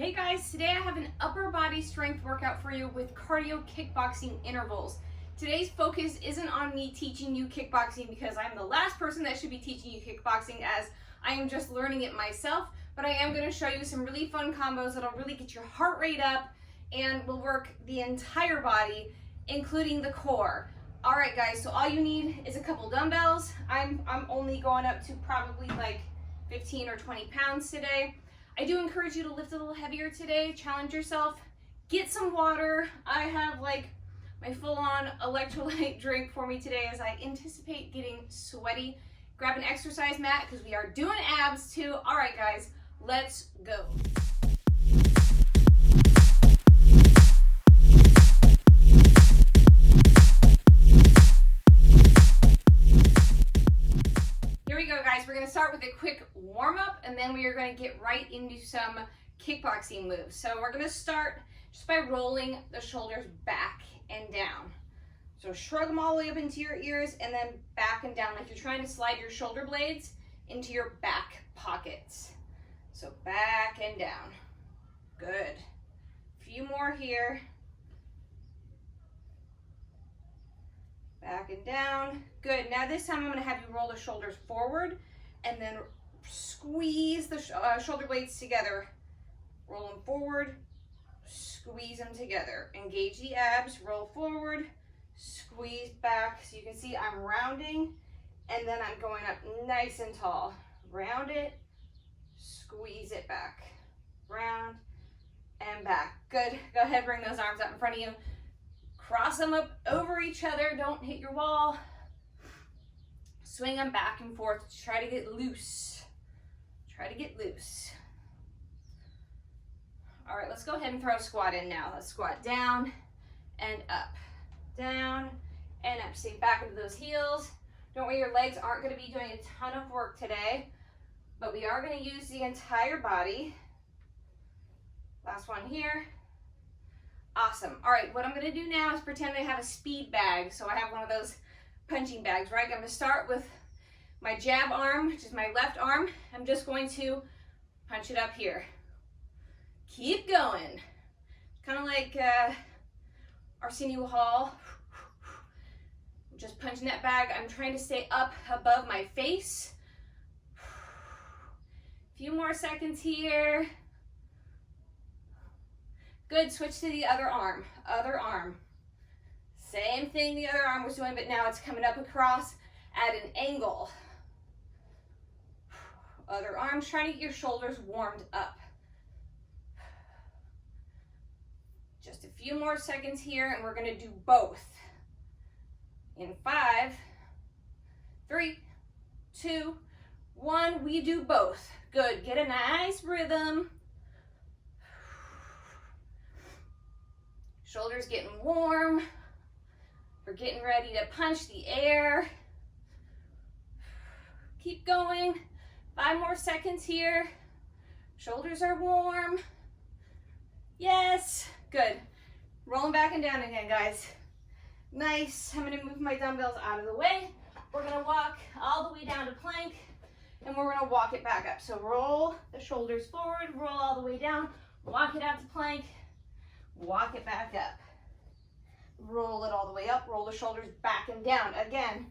Hey guys, today I have an upper body strength workout for you with cardio kickboxing intervals. Today's focus isn't on me teaching you kickboxing because I'm the last person that should be teaching you kickboxing, as I am just learning it myself, but I am going to show you some really fun combos that'll really get your heart rate up and will work the entire body, including the core. All right guys, so all you need is a couple dumbbells. I'm only going up to probably like 15 or 20 pounds today. I do encourage you to lift a little heavier today, challenge yourself, get some water. I have like my full-on electrolyte drink for me today as I anticipate getting sweaty. Grab an exercise mat because we are doing abs too. All right guys, let's go. Here we go guys, we're gonna start with a quick warm up and then we are gonna get right into some kickboxing moves. So we're gonna start just by rolling the shoulders back and down. So shrug them all the way up into your ears and then back and down like you're trying to slide your shoulder blades into your back pockets. So back and down. Good. A few more here. Back and down. Good. Now this time I'm going to have you roll the shoulders forward and then squeeze the shoulder blades together. Roll them forward, squeeze them together. Engage the abs, roll forward, squeeze back. So you can see I'm rounding and then I'm going up nice and tall. Round it, squeeze it back. Round and back. Good. Go ahead, bring those arms up in front of you. Cross them up over each other, don't hit your wall. Swing them back and forth, try to get loose. Try to get loose. All right, let's go ahead and throw a squat in now. Let's squat down and up, down and up. Stay back into those heels. Don't worry, your legs aren't gonna be doing a ton of work today, but we are gonna use the entire body. Last one here. Awesome. All right, what I'm gonna do now is pretend I have a speed bag. So I have one of those punching bags, right? I'm gonna start with my jab arm, which is my left arm. I'm just going to punch it up here. Keep going. Kind of like Arsenio Hall. Just punching that bag. I'm trying to stay up above my face. A few more seconds here. Good, switch to the other arm, Same thing the other arm was doing, but now it's coming up across at an angle. Other arm, trying to get your shoulders warmed up. Just a few more seconds here, and we're gonna do both. In 5, 3, 2, 1, we do both. Good, get a nice rhythm. Shoulders getting warm. We're getting ready to punch the air. Keep going. 5 more seconds here. Shoulders are warm. Yes, good. Rolling back and down again, guys. Nice. I'm gonna move my dumbbells out of the way. We're gonna walk all the way down to plank and we're gonna walk it back up. So roll the shoulders forward, roll all the way down, walk it out to plank. Walk it back up. Roll it all the way up. Roll the shoulders back and down. Again.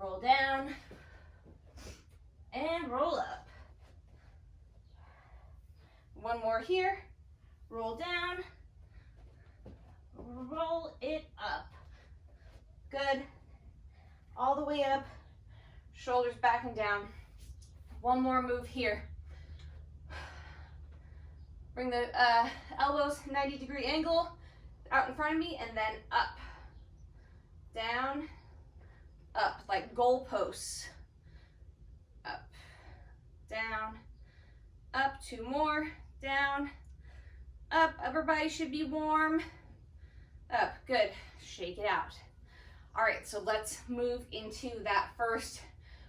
Roll down. And roll up. One more here. Roll down. Roll it up. Good. All the way up. Shoulders back and down. One more move here. Bring the elbows 90-degree angle out in front of me and then up, down, up, like goalposts. Up, down, up, 2 more, down, up, upper body should be warm, up, good, shake it out. All right, so let's move into that first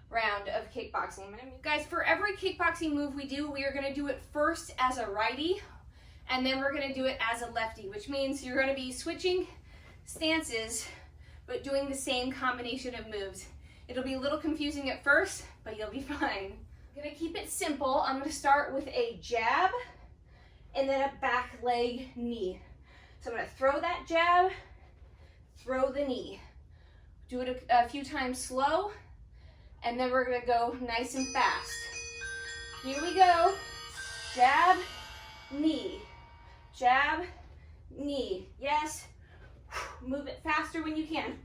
round of kickboxing. Guys, for every kickboxing move we do, we are gonna do it first as a righty, and then we're gonna do it as a lefty, which means you're gonna be switching stances, but doing the same combination of moves. It'll be a little confusing at first, but you'll be fine. I'm gonna keep it simple. I'm gonna start with a jab, and then a back leg knee. So I'm gonna throw that jab, throw the knee. Do it a few times slow, and then we're gonna go nice and fast. Here we go. Jab, knee, jab, knee. Yes, move it faster when you can.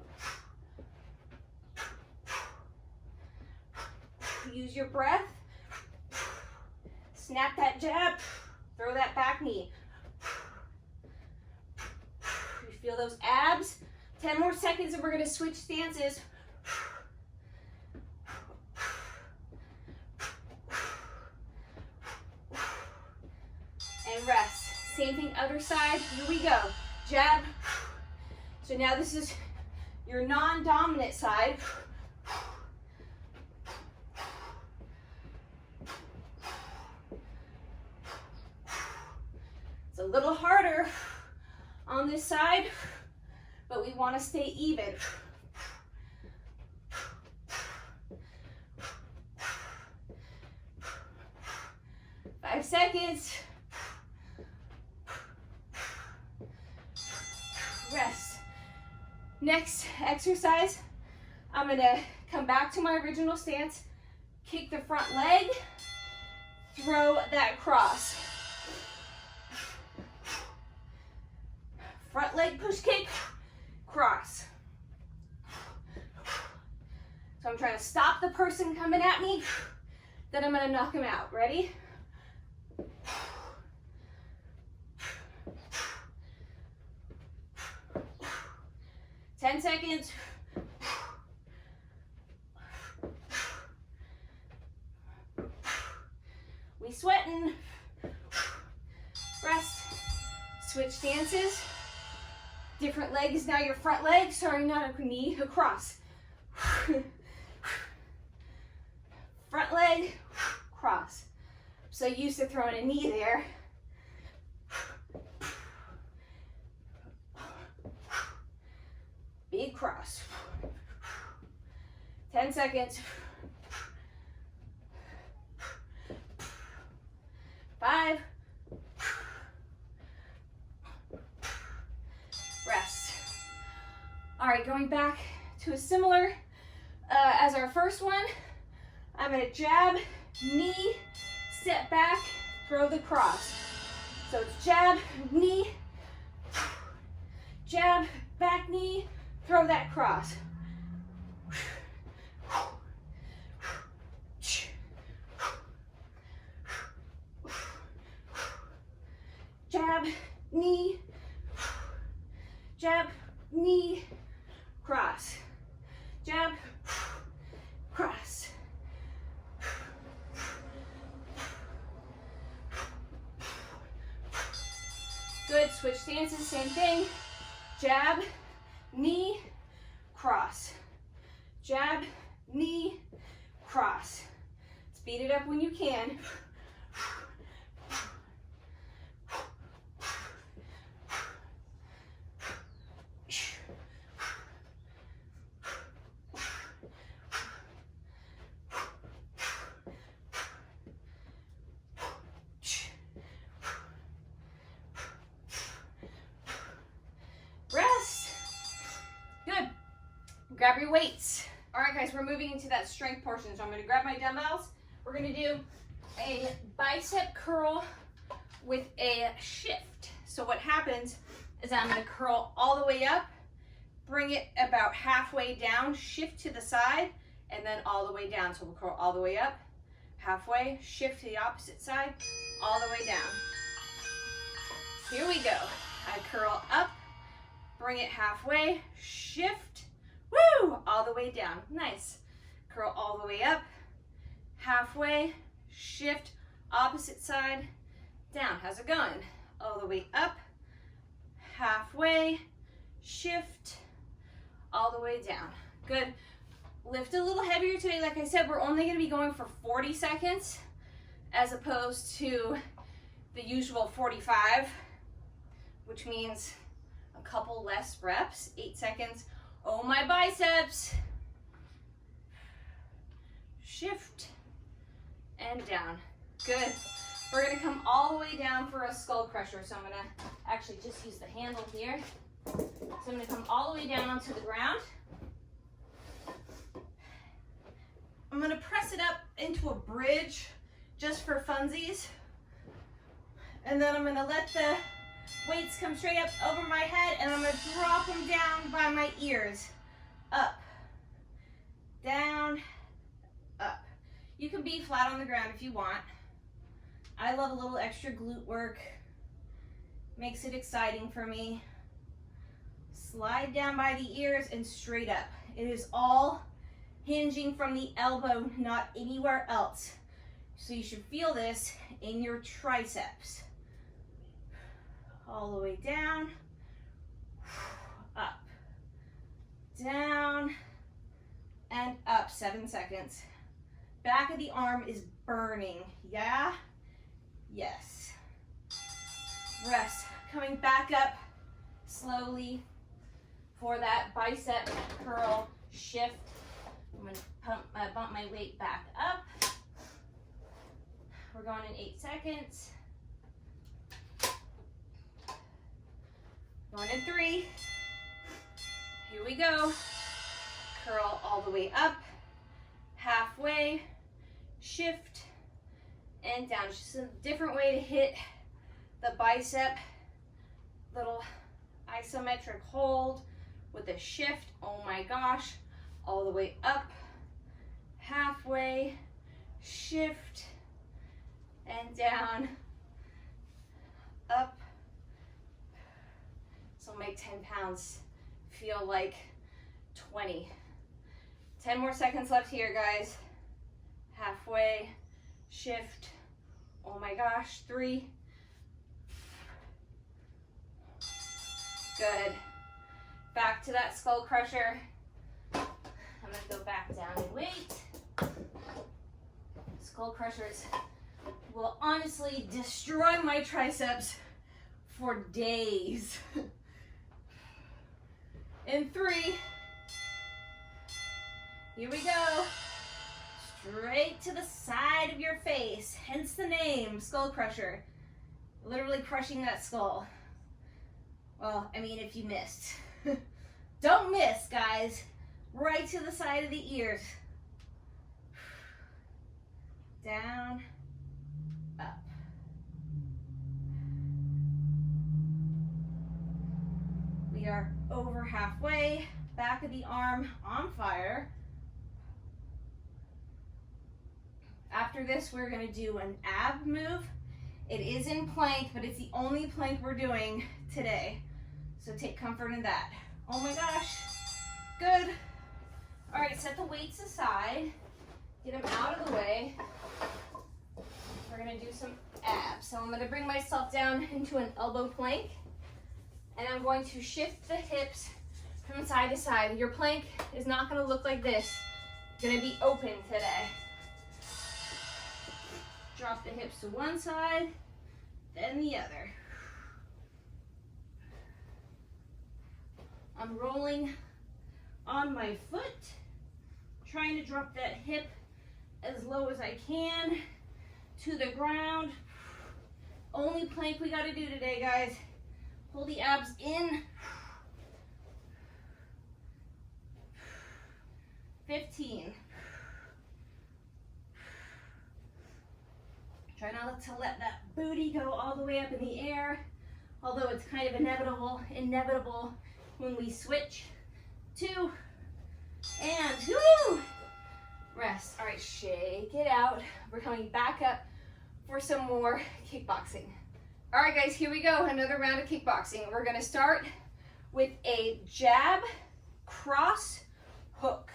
Use your breath. Snap that jab, throw that back knee. You feel those abs? 10 more seconds and we're gonna switch stances. And rest. Same thing, other side. Here we go. Jab. So now this is your non-dominant side. It's a little harder on this side, but we want to stay even. 5 seconds. Rest. Next exercise, I'm going to come back to my original stance, kick the front leg, throw that cross. Front leg push kick, cross. So I'm trying to stop the person coming at me, then I'm going to knock him out. Ready? Ten seconds. We sweating. Rest. Switch stances. Different legs. Now your front leg. Sorry, not a knee. Across. Front leg. Cross. So used to throwing a knee there. Big cross. 10 seconds. 5. Rest. All right, going back to a similar as our first one. I'm gonna jab, knee, step back, throw the cross. So it's jab, knee, jab, back knee, throw that cross. Jab, knee, jab, knee, cross. Jab, cross. Good, switch stances, same thing. Jab, knee, cross. Jab, knee, cross. Speed it up when you can. Grab your weights. All right, guys, we're moving into that strength portion. So I'm going to grab my dumbbells. We're going to do a bicep curl with a shift. So what happens is I'm going to curl all the way up, bring it about halfway down, shift to the side, and then all the way down. So we'll curl all the way up, halfway, shift to the opposite side, all the way down. Here we go. I curl up, bring it halfway, shift, woo, all the way down. Nice. Curl all the way up, halfway, shift, opposite side, down. How's it going? All the way up, halfway, shift, all the way down. Good. Lift a little heavier today. Like I said, we're only going to be going for 40 seconds as opposed to the usual 45, which means a couple less reps. 8 seconds. Oh, my biceps. Shift and down. Good. We're gonna come all the way down for a skull crusher. So I'm gonna actually just use the handle here. So I'm gonna come all the way down onto the ground. I'm gonna press it up into a bridge just for funsies. And then I'm gonna let the weights come straight up over my head, and I'm gonna drop them down by my ears. Up, down, up. You can be flat on the ground if you want. I love a little extra glute work. Makes it exciting for me. Slide down by the ears and straight up. It is all hinging from the elbow, not anywhere else. So you should feel this in your triceps. All the way down, up, down, and up. 7 seconds. Back of the arm is burning. Yeah? Yes. Rest. Coming back up slowly for that bicep curl shift. I'm going to bump my weight back up. We're going in 8 seconds. Going in 3. Here we go. Curl all the way up, halfway, shift, and down. Just a different way to hit the bicep. Little isometric hold with a shift. Oh my gosh. All the way up, halfway, shift, and down, up. So make 10 pounds feel like 20. 10 more seconds left here, guys. Halfway, shift. Oh my gosh, 3. Good. Back to that skull crusher. I'm gonna go back down in weight. Skull crushers will honestly destroy my triceps for days. In 3. Here we go. Straight to the side of your face, hence the name, skull crusher. Literally crushing that skull. Well, I mean, if you missed. Don't miss, guys. Right to the side of the ears. Down, up. We are over halfway. Back of the arm on fire. After this, we're going to do an ab move. It is in plank, but it's the only plank we're doing today. So take comfort in that. Oh my gosh. Good. All right, set the weights aside. Get them out of the way. We're going to do some abs. So I'm going to bring myself down into an elbow plank. And I'm going to shift the hips from side to side. Your plank is not going to look like this. It's going to be open today. Drop the hips to one side, then the other. I'm rolling on my foot, trying to drop that hip as low as I can to the ground. Only plank we gotta do today, guys. Pull the abs in. 15. Try not to let that booty go all the way up in the air, although it's kind of inevitable when we switch. 2, and woo! Rest. All right, shake it out. We're coming back up for some more kickboxing. All right, guys, here we go. Another round of kickboxing. We're gonna start with a jab, cross, hook.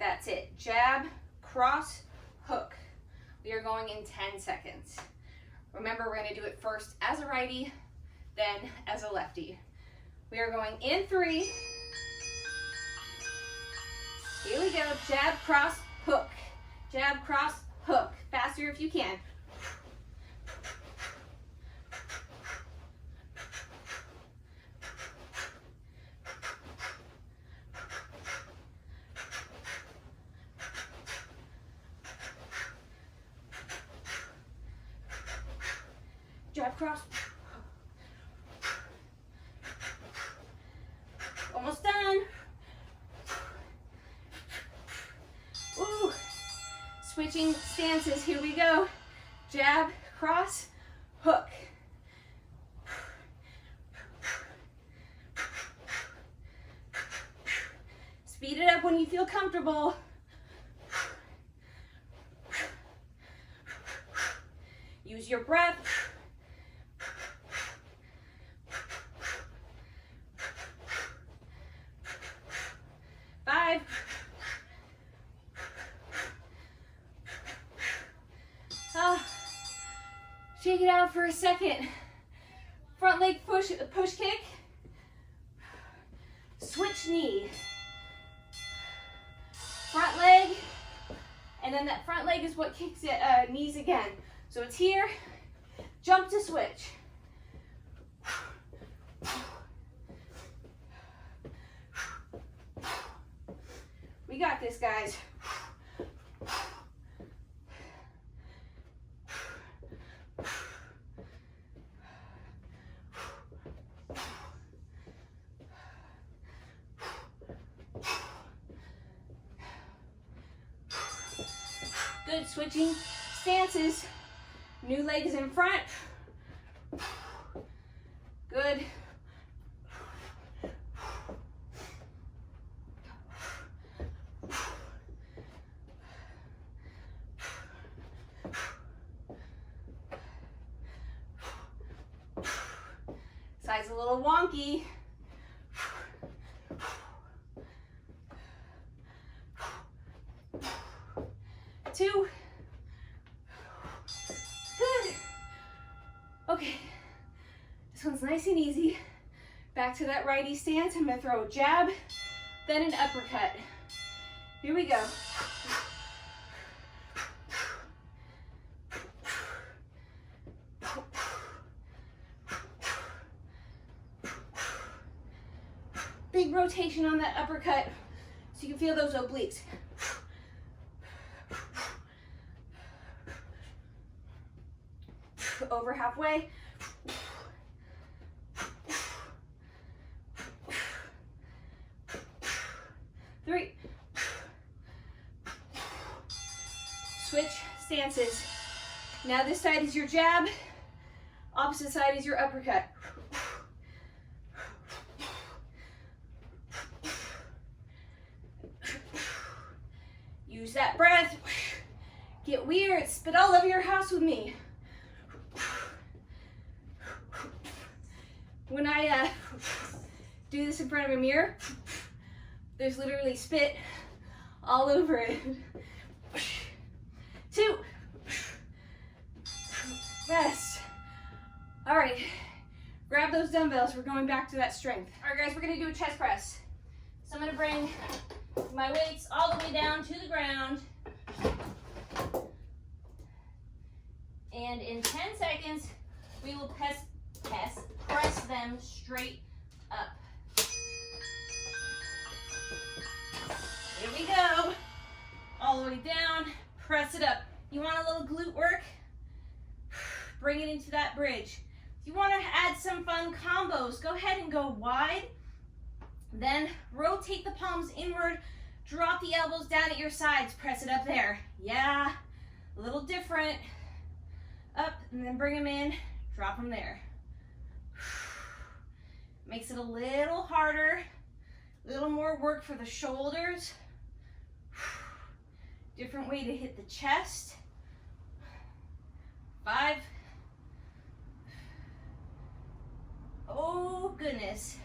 That's it. Jab, cross, hook. We are going in 10 seconds. Remember, we're gonna do it first as a righty, then as a lefty. We are going in 3. Here we go, jab, cross, hook. Jab, cross, hook. Faster if you can. cross. Almost done. Ooh. Switching stances, here we go. Jab, cross, hook. Speed it up when you feel comfortable. Use your breath. 5. Shake it out for a second. Front leg push kick. Switch knee. Front leg, and then that front leg is what kicks it, knees again. So it's here, jump to switch. We got this, guys. Good, switching stances. New leg is in front. Good. Side's a little wonky. 2. Good. Okay, this one's nice and easy. Back to that righty stance. I'm gonna throw a jab, then an uppercut. Here we go. Big rotation on that uppercut so you can feel those obliques. Over halfway. 3. Switch stances. Now this side is your jab, opposite side is your uppercut. Use that breath. Get weird, spit all over your house with me. When I do this in front of a mirror, there's literally spit all over it. 2. Rest. All right, grab those dumbbells. We're going back to that strength. All right, guys, we're gonna do a chest press. So I'm gonna bring my weights all the way down to the ground. And in 10 seconds, we will press them straight up. Here we go. All the way down, press it up. You want a little glute work? Bring it into that bridge. If you want to add some fun combos, go ahead and go wide. Then rotate the palms inward, drop the elbows down at your sides, press it up there. Yeah, a little different. Up, and then bring them in, drop them there. Makes it a little harder, a little more work for the shoulders. Different way to hit the chest. 5. Oh, goodness.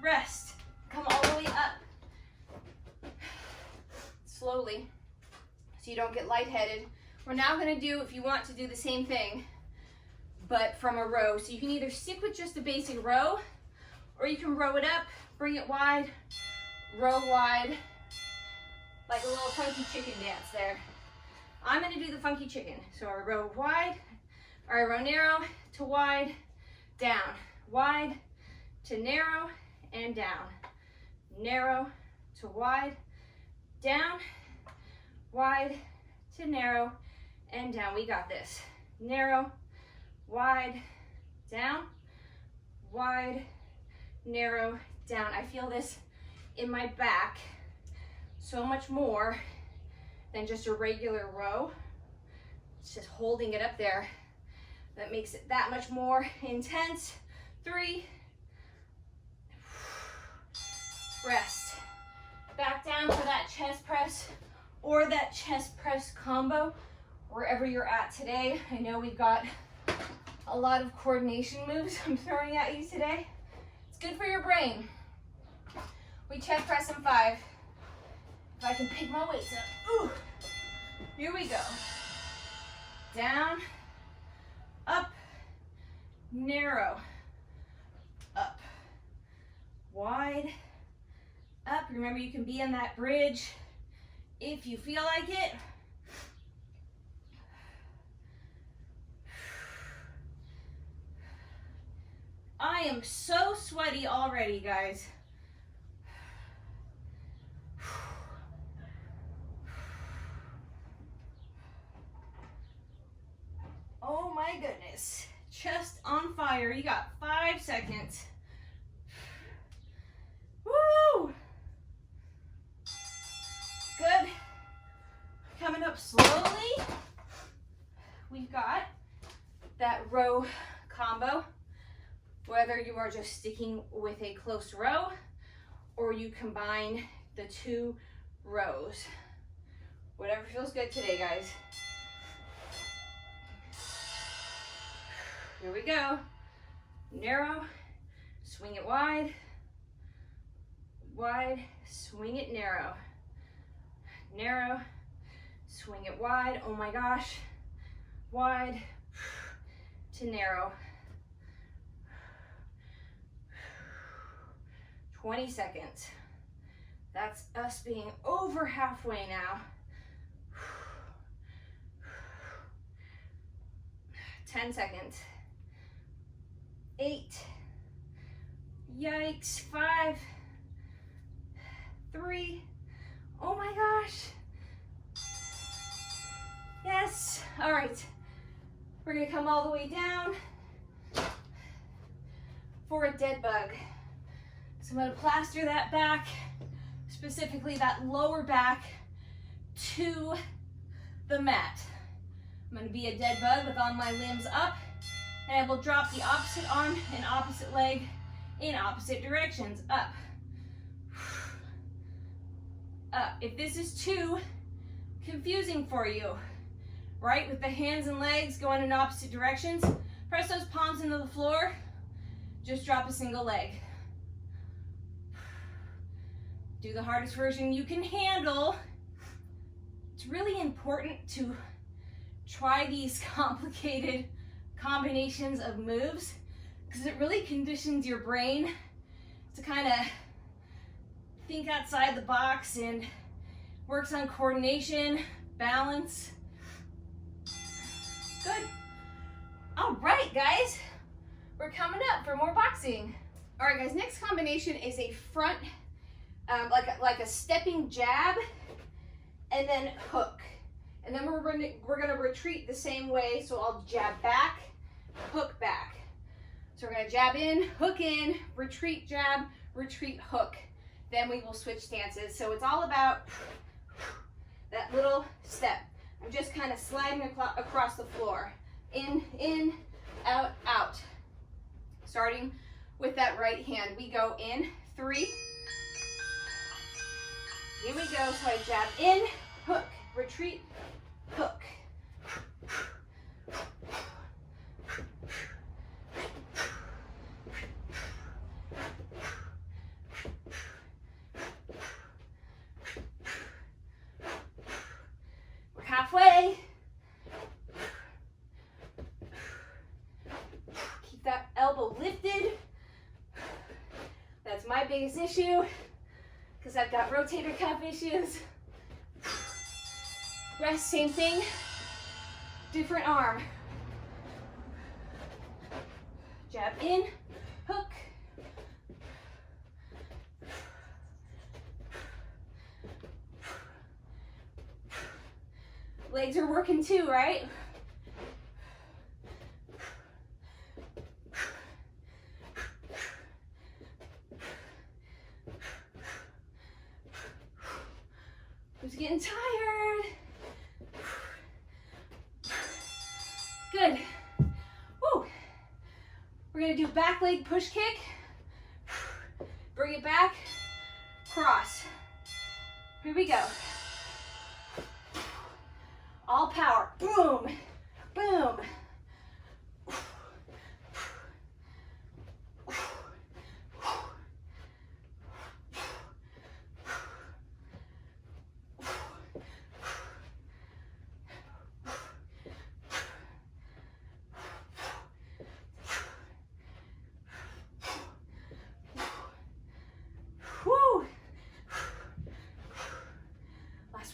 Rest. Come all the way up. Slowly, so you don't get lightheaded. We're now going to do, if you want to do the same thing, but from a row. So you can either stick with just a basic row, or you can row it up, bring it wide, row wide, like a little funky chicken dance there. I'm going to do the funky chicken. So I row wide, or I row narrow to wide, down, wide to narrow, and down. Narrow to wide, down, wide to narrow, and down. We got this. Narrow, wide, down, wide, narrow, down. I feel this in my back so much more than just a regular row. It's just holding it up there. That makes it that much more intense. 3, rest. Back down for that chest press or that chest press combo, wherever you're at today. I know we've got a lot of coordination moves I'm throwing at you today. It's good for your brain. We chest press in 5. If I can pick my weights up. Ooh. Here we go. Down, up, narrow, up, wide, up. Remember, you can be in that bridge if you feel like it. I am so sweaty already, guys. Oh my goodness. Chest on fire. You got 5 seconds. Woo! Good. Coming up slowly. We've got that row combo. Whether you are just sticking with a close row or you combine the 2 rows. Whatever feels good today, guys. Here we go. Narrow, swing it wide, wide, swing it narrow. Narrow, swing it wide. Oh my gosh. Wide to narrow. 20 seconds. That's us being over halfway now. 10 seconds. 8. Yikes. 5. 3. Oh my gosh. Yes. All right. We're going to come all the way down for a dead bug. So I'm going to plaster that back, specifically that lower back, to the mat. I'm going to be a dead bug with all my limbs up, and I will drop the opposite arm and opposite leg in opposite directions. Up. Up. If this is too confusing for you, right, with the hands and legs going in opposite directions, press those palms into the floor, just drop a single leg. Do the hardest version you can handle. It's really important to try these complicated combinations of moves because it really conditions your brain to kind of think outside the box and works on coordination, balance. Good. All right, guys, we're coming up for more boxing. All right, guys, next combination is a front, like a stepping jab and then hook. And then we're gonna retreat the same way. So I'll jab back, hook back. So we're gonna jab in, retreat, jab, retreat, hook. Then we will switch stances. So it's all about that little step. I'm just kind of sliding across the floor. In, out, out. Starting with that right hand. We go in, 3. Here we go. So I jab in, hook, retreat, hook. We're halfway. Keep that elbow lifted. That's my biggest issue because I've got rotator cuff issues. Rest, same thing, different arm. Jab in, hook. Legs are working too, right? Who's getting tired? Good. Woo. We're gonna do back leg push kick. Bring it back, cross. Here we go. All power, boom, boom.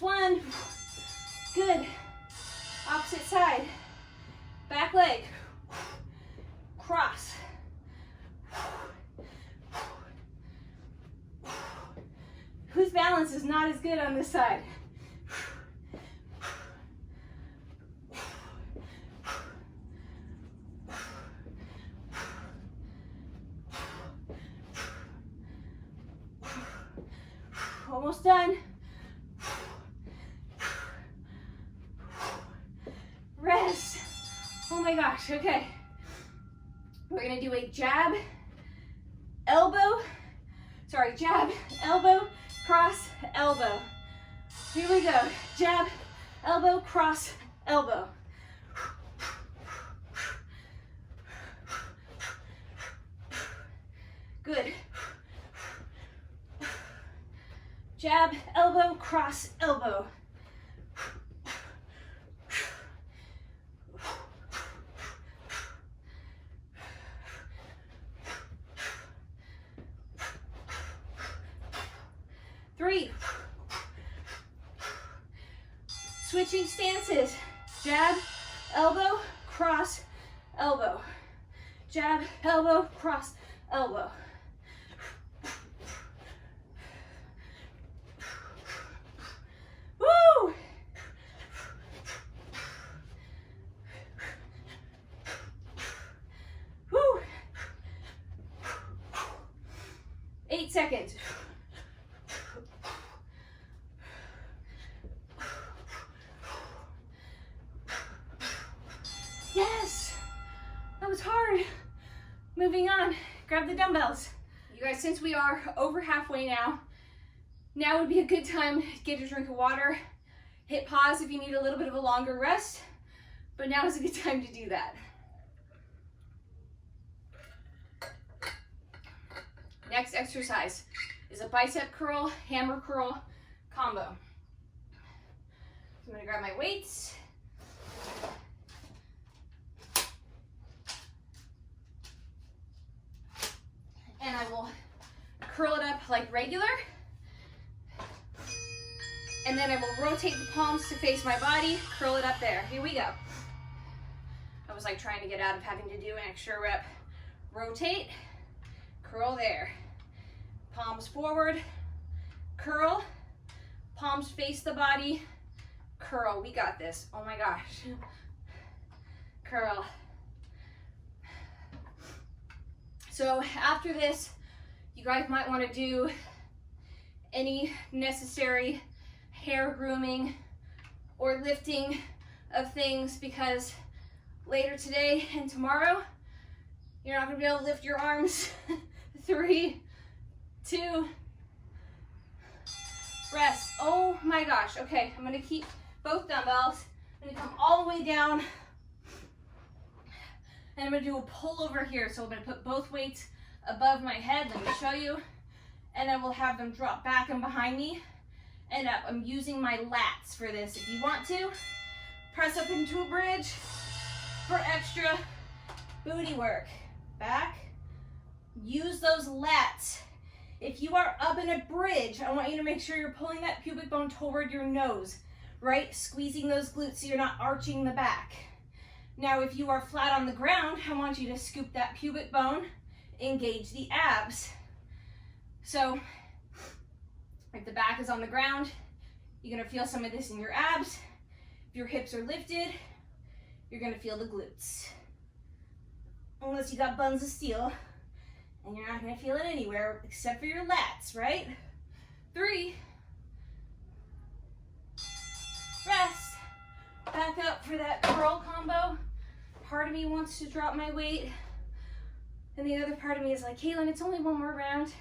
One. Good. Opposite side. Back leg. Cross. Whose balance is not as good on this side? Almost done. Rest. Oh my gosh, okay. We're gonna do a jab, elbow, jab, elbow, cross, elbow. Here we go. Jab, elbow, cross, elbow. Good. Jab, elbow, cross, elbow. Three. Switching stances. Jab, elbow, cross, elbow. Jab, elbow, cross, elbow. Woo! Woo! 8 seconds. Yes, that was hard. Moving on, grab the dumbbells. You guys, since we are over halfway now would be a good time to get a drink of water. Hit pause if you need a little bit of a longer rest, but now is a good time to do that. Next exercise is a bicep curl, hammer curl combo. So I'm gonna grab my weights. And I will curl it up like regular. And then I will rotate the palms to face my body, curl it up there. Here we go. I was like trying to get out of having to do an extra rep. Rotate, curl there. Palms forward, curl, palms face the body, curl. We got this. Oh my gosh. Curl. So after this, you guys might want to do any necessary hair grooming or lifting of things, because later today and tomorrow, you're not going to be able to lift your arms. 3, 2, rest. Oh my gosh. Okay, I'm going to keep both dumbbells. I'm going to come all the way down. And I'm going to do a pull over here. So I'm going to put both weights above my head. Let me show you. And I will have them drop back and behind me and up. I'm using my lats for this. If you want to, press up into a bridge for extra booty work. Back. Use those lats. If you are up in a bridge, I want you to make sure you're pulling that pubic bone toward your nose, right? Squeezing those glutes so you're not arching the back. Now, if you are flat on the ground, I want you to scoop that pubic bone, engage the abs. So, if the back is on the ground, you're gonna feel some of this in your abs. If your hips are lifted, you're gonna feel the glutes. Unless you got buns of steel, and you're not gonna feel it anywhere except for your lats, right? 3, Rest. Back up for that curl combo. Part of me wants to drop my weight, and the other part of me is like, Caitlin, it's only one more round.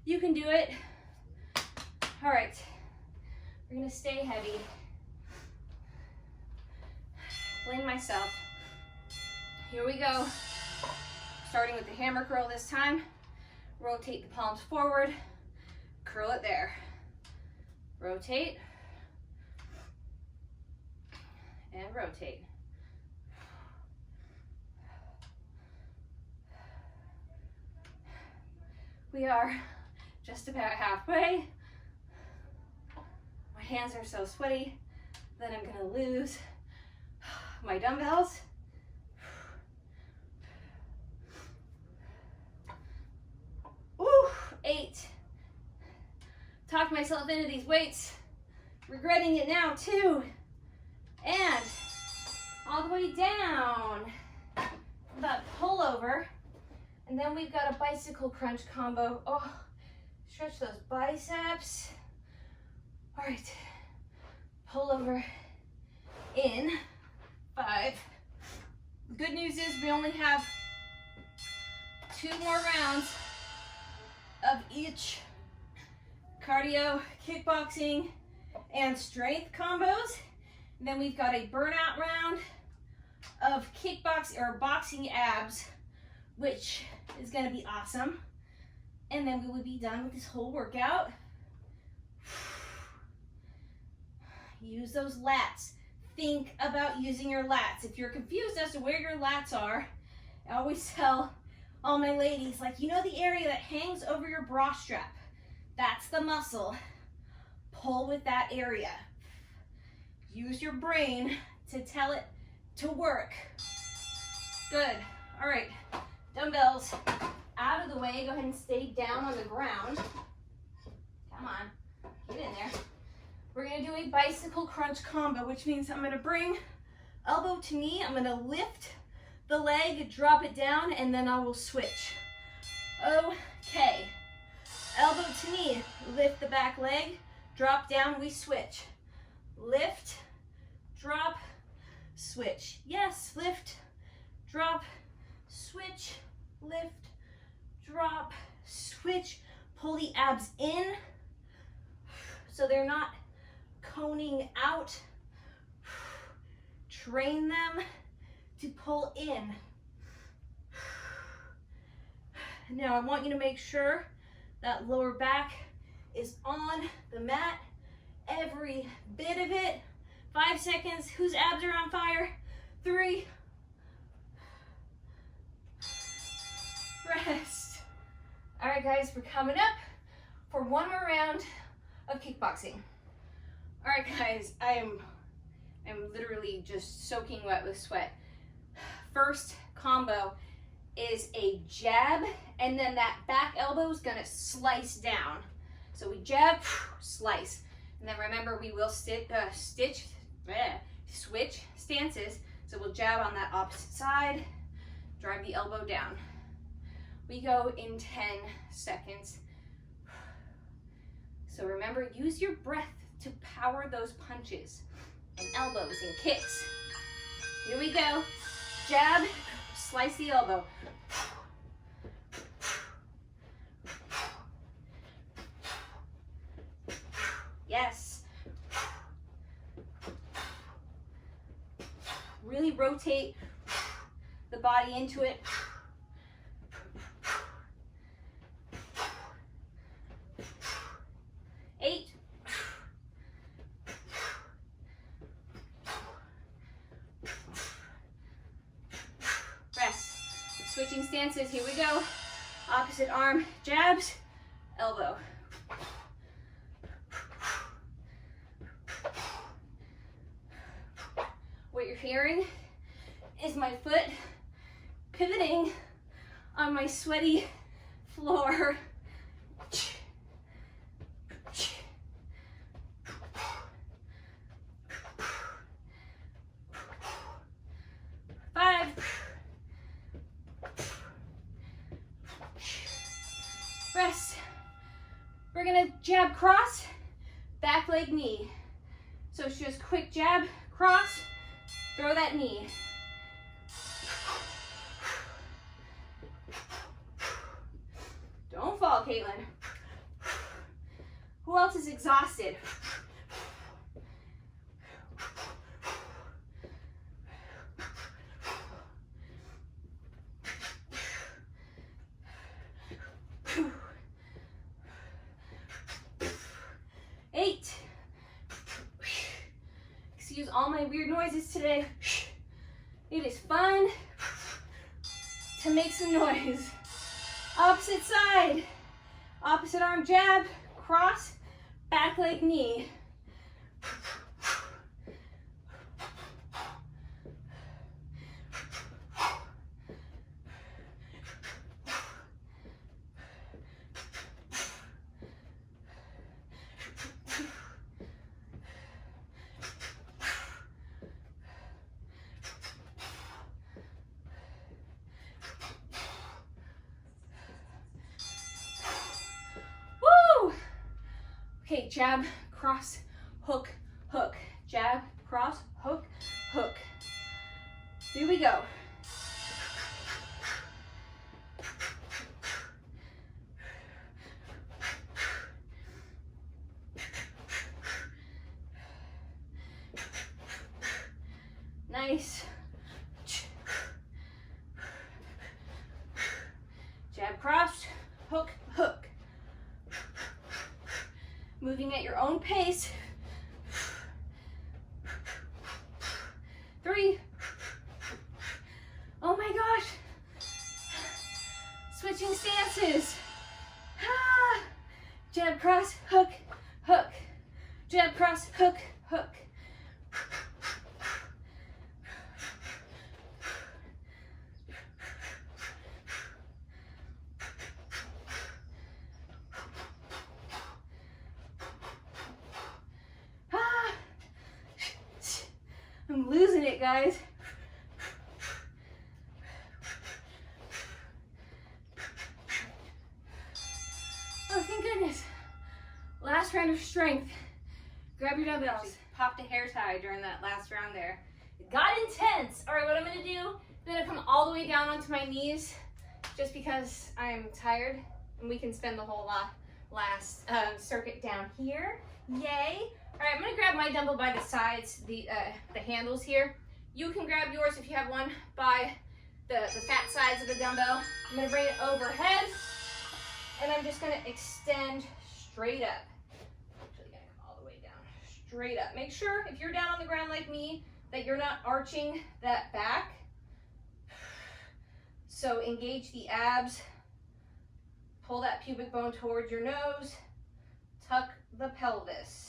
You can do it. All right, we're gonna stay heavy. Blame myself. Here we go. Starting with the hammer curl this time. Rotate the palms forward, curl it there. Rotate, and rotate. We are just about halfway. My hands are so sweaty that I'm gonna lose my dumbbells. Ooh, 8. Talked myself into these weights. Regretting it now, 2. And all the way down. That pullover. And then we've got a bicycle crunch combo. Oh, stretch those biceps. All right, pull over in 5. Good news is we only have 2 more rounds of each cardio, kickboxing, and strength combos. And then we've got a burnout round of kickboxing or boxing abs, which is gonna be awesome. And then we will be done with this whole workout. Use those lats. Think about using your lats. If you're confused as to where your lats are, I always tell all my ladies, like, you know the area that hangs over your bra strap? That's the muscle. Pull with that area. Use your brain to tell it to work. Good. All right. Dumbbells out of the way. Go ahead and stay down on the ground. Come on. Get in there. We're going to do a bicycle crunch combo, which means I'm going to bring elbow to knee. I'm going to lift the leg, drop it down, and then I will switch. Okay. Elbow to knee. Lift the back leg. Drop down. We switch. Lift. Drop. Switch. Yes. Lift. Drop. Switch. Lift. Drop. Switch. Pull the abs in so they're not coning out. Train them to pull in. Now I want you to make sure that lower back is on the mat. Every bit of it. 5 seconds. Whose abs are on fire? 3. Rest. All right, guys, we're coming up for one more round of kickboxing. All right, guys, I'm literally just soaking wet with sweat. First combo is a jab, and then that back elbow is gonna slice down. So we jab, slice, and then remember we will switch stances. So we'll jab on that opposite side, drive the elbow down. We go in 10 seconds. So remember, use your breath to power those punches and elbows and kicks. Here we go. Jab, slice the elbow. Yes. Really rotate the body into it. 8. Rest. Switching stances. Here we go. Opposite arm jabs, elbow. What you're hearing is my foot pivoting on my sweaty floor. 5. Rest. We're gonna jab cross, back leg knee. So it's just quick jab, cross, throw that knee. Don't fall, Caitlin. Who else is exhausted? Eight. Excuse all my weird noises today. It is fun to make some noise. Opposite side. Opposite arm jab, cross, back leg knee. Okay, jab, cross, hook, hook. Jab, cross, hook, hook. Here we go. Nice. Jab, cross, hook, hook. Moving at your own pace. 3. Oh my gosh. Switching stances. Ah. Jab, cross, hook, hook. Jab, cross, hook, hook. I'm losing it, guys. Oh, thank goodness. Last round of strength. Grab your dumbbells. Popped a hair tie during that last round there. It got intense. All right, what I'm gonna do, I'm gonna come all the way down onto my knees just because I'm tired and we can spend the whole last circuit down here. Yay. All right, I'm gonna grab my dumbbell by the sides, the handles here. You can grab yours if you have one by the fat sides of the dumbbell. I'm gonna bring it overhead, and I'm just gonna extend straight up. Actually, gonna come all the way down, straight up. Make sure if you're down on the ground like me, that you're not arching that back. So engage the abs, pull that pubic bone towards your nose, tuck the pelvis.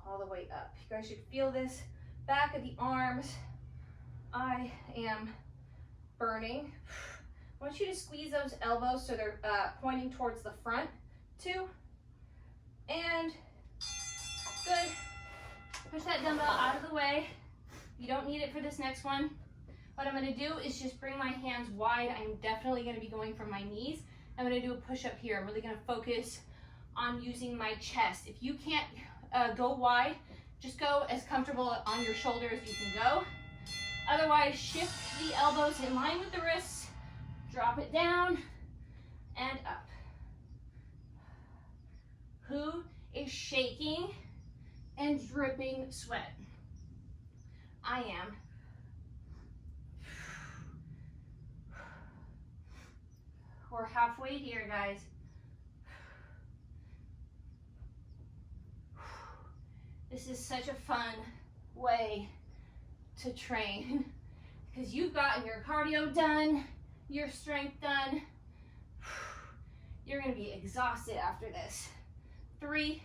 All the way up. You guys should feel this back of the arms. I am burning. I want you to squeeze those elbows so they're pointing towards the front too. And good. Push that dumbbell out of the way. You don't need it for this next one. What I'm gonna do is just bring my hands wide. I'm definitely gonna be going from my knees. I'm gonna do a push up here. I'm really gonna focus on using my chest. If you can't go wide, just go as comfortable on your shoulder as you can go. Otherwise, shift the elbows in line with the wrists, drop it down and up. Who is shaking and dripping sweat? I am. We're halfway here, guys. This is such a fun way to train because you've gotten your cardio done, your strength done. You're gonna be exhausted after this. 3.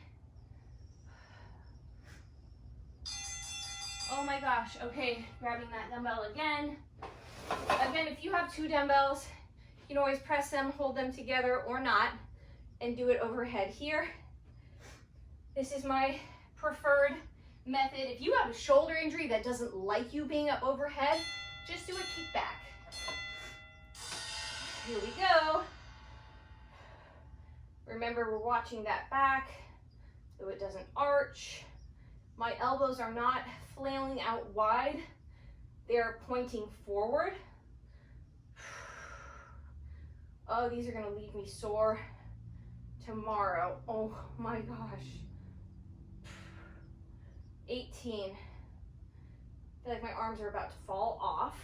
Oh my gosh, okay, grabbing that dumbbell again. Again, if you have 2 dumbbells, you can always press them, hold them together or not, and do it overhead here. This is my preferred method. If you have a shoulder injury that doesn't like you being up overhead, just do a kickback. Here we go. Remember, we're watching that back so it doesn't arch. My elbows are not flailing out wide. They're pointing forward. Oh, these are gonna leave me sore tomorrow. Oh my gosh. 18. I feel like my arms are about to fall off.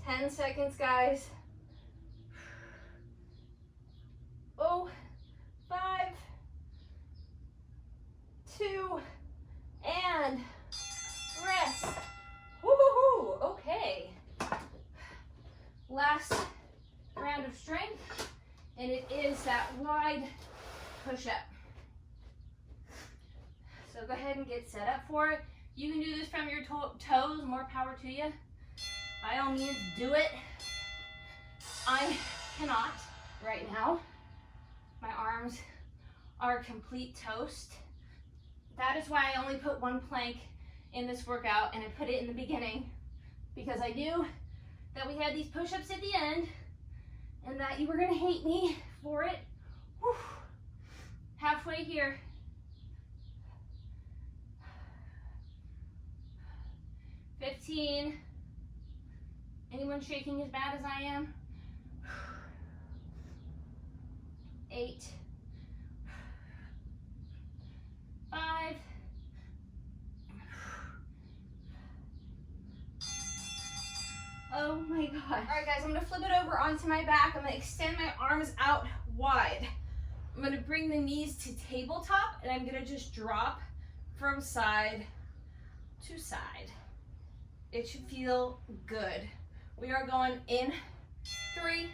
10 seconds, guys. Oh, 5, 2, and rest. Woo-hoo-hoo. Okay. Last round of strength, and it is that wide push-up. So go ahead and get set up for it. You can do this from your toes, more power to you. By all means, do it. I cannot right now. My arms are complete toast. That is why I only put one plank in this workout, and I put it in the beginning because I knew that we had these push-ups at the end and that you were gonna hate me for it. Whew. Halfway here. 15. Anyone shaking as bad as I am? 8. 5. Oh my God. All right, guys, I'm gonna flip it over onto my back. I'm gonna extend my arms out wide. I'm gonna bring the knees to tabletop, and I'm gonna just drop from side to side. It should feel good. We are going in 3.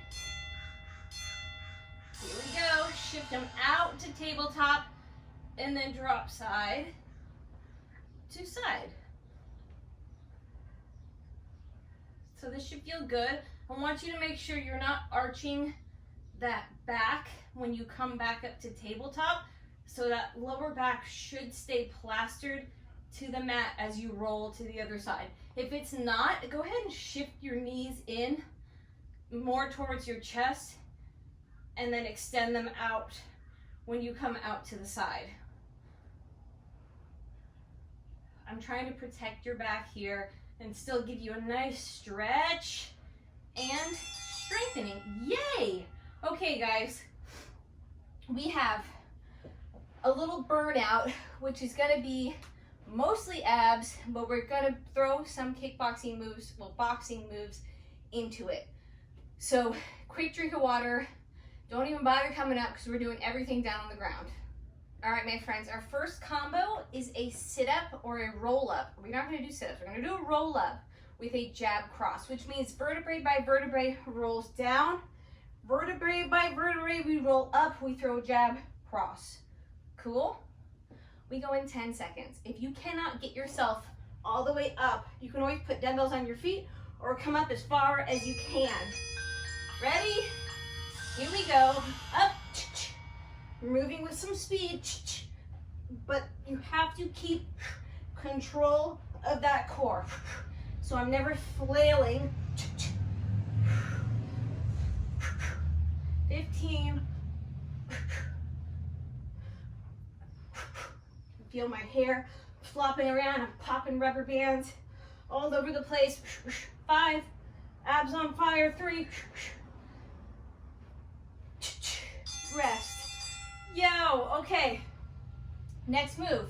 Here we go. Shift them out to tabletop, and then drop side to side. So this should feel good. I want you to make sure you're not arching that back when you come back up to tabletop. So that lower back should stay plastered to the mat as you roll to the other side. If it's not, go ahead and shift your knees in more towards your chest and then extend them out when you come out to the side. I'm trying to protect your back here and still give you a nice stretch and strengthening. Yay! Okay, guys, we have a little burnout, which is gonna be mostly abs, but we're gonna throw some kickboxing moves, well, boxing moves into it. So quick drink of water. Don't even bother coming up because we're doing everything down on the ground. All right, my friends, our first combo is a sit-up or a roll-up. We're not gonna do sit-ups, we're gonna do a roll-up with a jab cross, which means vertebrae by vertebrae rolls down, vertebrae by vertebrae we roll up, we throw jab cross. Cool? We go in 10 seconds. If you cannot get yourself all the way up, you can always put dumbbells on your feet or come up as far as you can. Ready? Here we go. Up. We're moving with some speed, but you have to keep control of that core. So I'm never flailing. 15. Feel my hair flopping around. I'm popping rubber bands all over the place. 5. Abs on fire. 3. Rest. Yo, okay. Next move.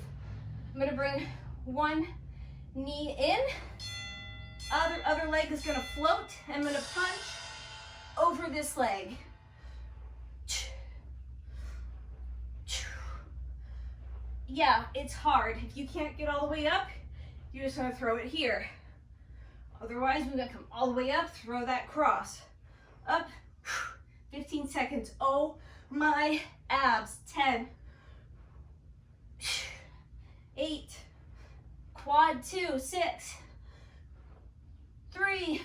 I'm gonna bring one knee in. Other leg is gonna float. I'm gonna punch over this leg. Yeah, it's hard. If you can't get all the way up, you're just gonna throw it here. Otherwise, we're gonna come all the way up, throw that cross. Up, 15 seconds. Oh my abs. 10, 8, quad 2, 6, 3,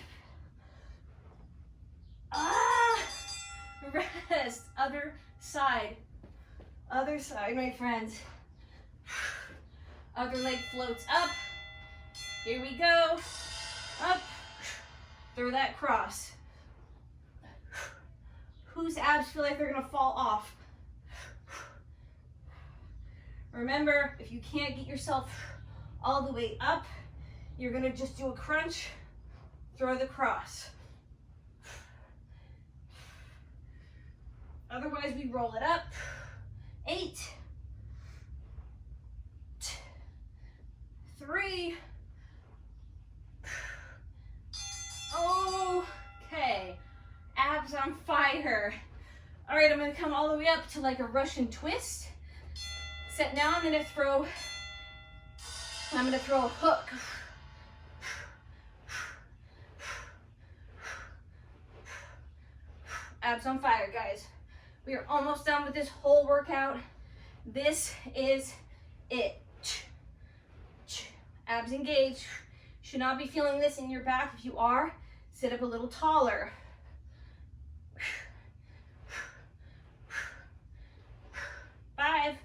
rest. Other side, my friends. Other leg floats up. Here we go. Up. Throw that cross. Whose abs feel like they're gonna fall off? Remember, if you can't get yourself all the way up, you're gonna just do a crunch, throw the cross. Otherwise, we roll it up. 8, 3. Okay, abs on fire. All right, I'm gonna come all the way up to like a Russian twist. Set now, I'm gonna throw a hook. Abs on fire, guys. We are almost done with this whole workout. This is it. Abs engaged. Should not be feeling this in your back. If you are, sit up a little taller. 5,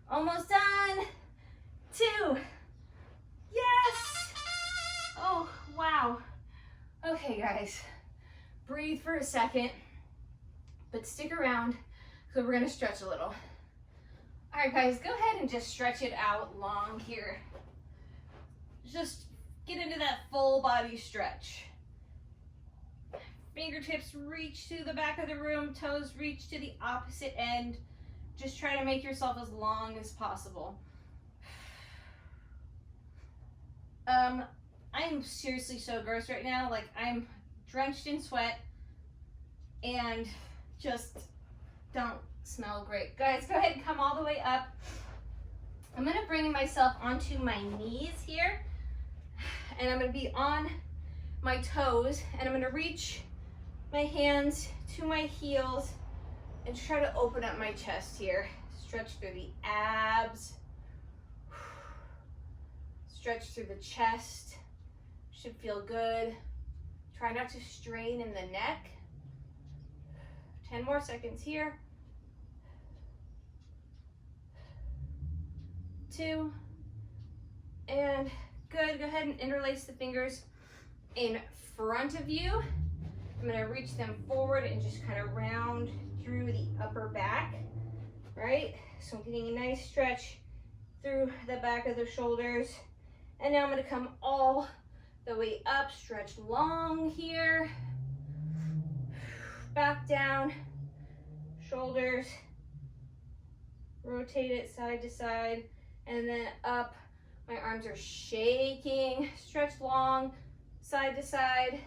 almost done. 2, yes. Oh, wow. Okay, guys, breathe for a second, but stick around because we're gonna stretch a little. All right, guys, go ahead and just stretch it out long here. Just get into that full body stretch. Fingertips reach to the back of the room, toes reach to the opposite end. Just try to make yourself as long as possible. I'm seriously so gross right now. Like, I'm drenched in sweat and just don't smell great. Guys, go ahead and come all the way up. I'm gonna bring myself onto my knees here, and I'm gonna be on my toes, and I'm gonna reach my hands to my heels and try to open up my chest here. Stretch through the abs. Stretch through the chest. Should feel good. Try not to strain in the neck. 10 more seconds here. 2, and good. Go ahead and interlace the fingers in front of you. I'm gonna reach them forward and just kind of round through the upper back, right? So I'm getting a nice stretch through the back of the shoulders. And now I'm gonna come all the way up, stretch long here. Back down, shoulders, rotate it side to side, and then up. My arms are shaking, stretch long, side to side.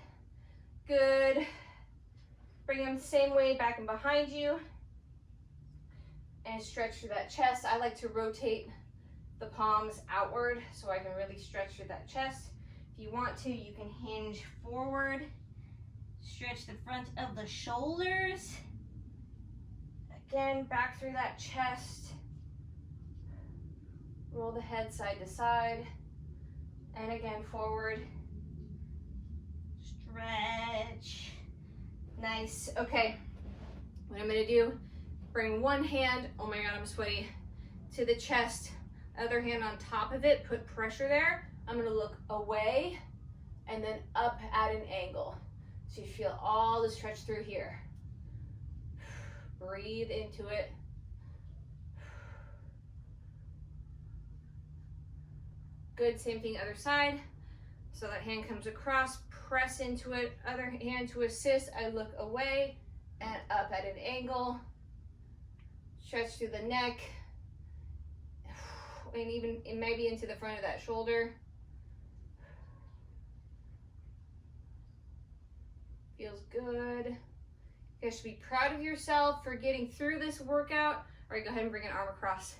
Good. Bring them the same way back and behind you. And stretch through that chest. I like to rotate the palms outward so I can really stretch through that chest. If you want to, you can hinge forward. Stretch the front of the shoulders. Again, back through that chest. Roll the head side to side. And again, forward. Stretch. Nice. Okay. What I'm going to do, bring one hand, oh my God, I'm sweaty, to the chest. Other hand on top of it, put pressure there. I'm going to look away and then up at an angle. So you feel all the stretch through here. Breathe into it. Good, same thing other side. So that hand comes across, press into it. Other hand to assist, I look away and up at an angle. Stretch through the neck. And even maybe into the front of that shoulder. Feels good. You guys should be proud of yourself for getting through this workout. All right, go ahead and bring an arm across.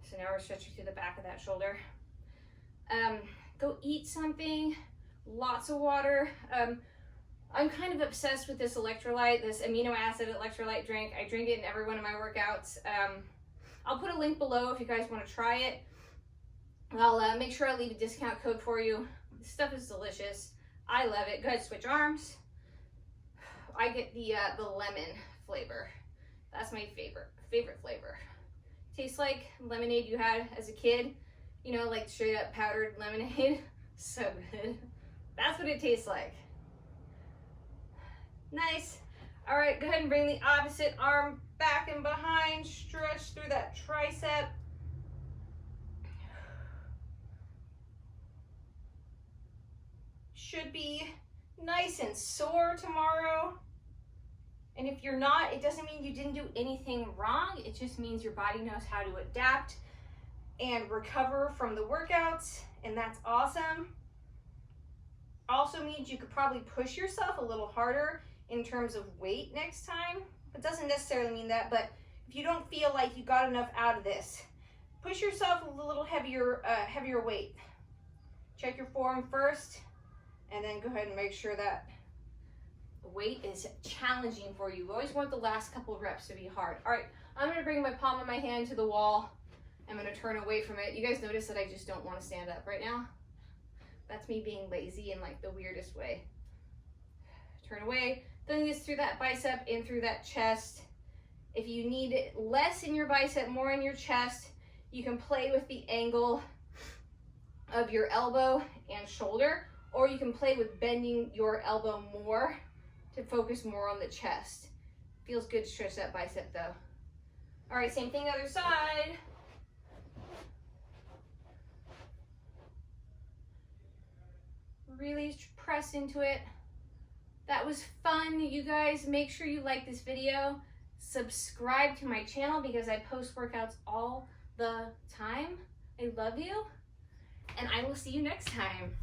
So now we're stretching through the back of that shoulder. Go eat something, lots of water. I'm kind of obsessed with this electrolyte, this amino acid electrolyte drink. I drink it in every one of my workouts. I'll put a link below if you guys want to try it. I'll make sure I leave a discount code for you. This stuff is delicious. I love it. Go ahead, switch arms. I get the lemon flavor. That's my favorite flavor. Tastes like lemonade you had as a kid. You know, like straight up powdered lemonade. So good. That's what it tastes like. Nice. All right, go ahead and bring the opposite arm back and behind. Stretch through that tricep. Should be nice and sore tomorrow. And if you're not, it doesn't mean you didn't do anything wrong. It just means your body knows how to adapt and recover from the workouts, and that's awesome. Also means you could probably push yourself a little harder in terms of weight next time. It doesn't necessarily mean that, but if you don't feel like you got enough out of this, push yourself a little heavier weight. Check your form first, and then go ahead and make sure that the weight is challenging for you. You always want the last couple of reps to be hard. All right, I'm gonna bring my palm of my hand to the wall. I'm gonna turn away from it. You guys notice that I just don't wanna stand up right now? That's me being lazy in like the weirdest way. Turn away, then this through that bicep, in through that chest. If you need less in your bicep, more in your chest, you can play with the angle of your elbow and shoulder, or you can play with bending your elbow more to focus more on the chest. Feels good to stretch that bicep though. All right, same thing other side. Really press into it. That was fun, you guys. Make sure you like this video. Subscribe to my channel because I post workouts all the time. I love you, and I will see you next time.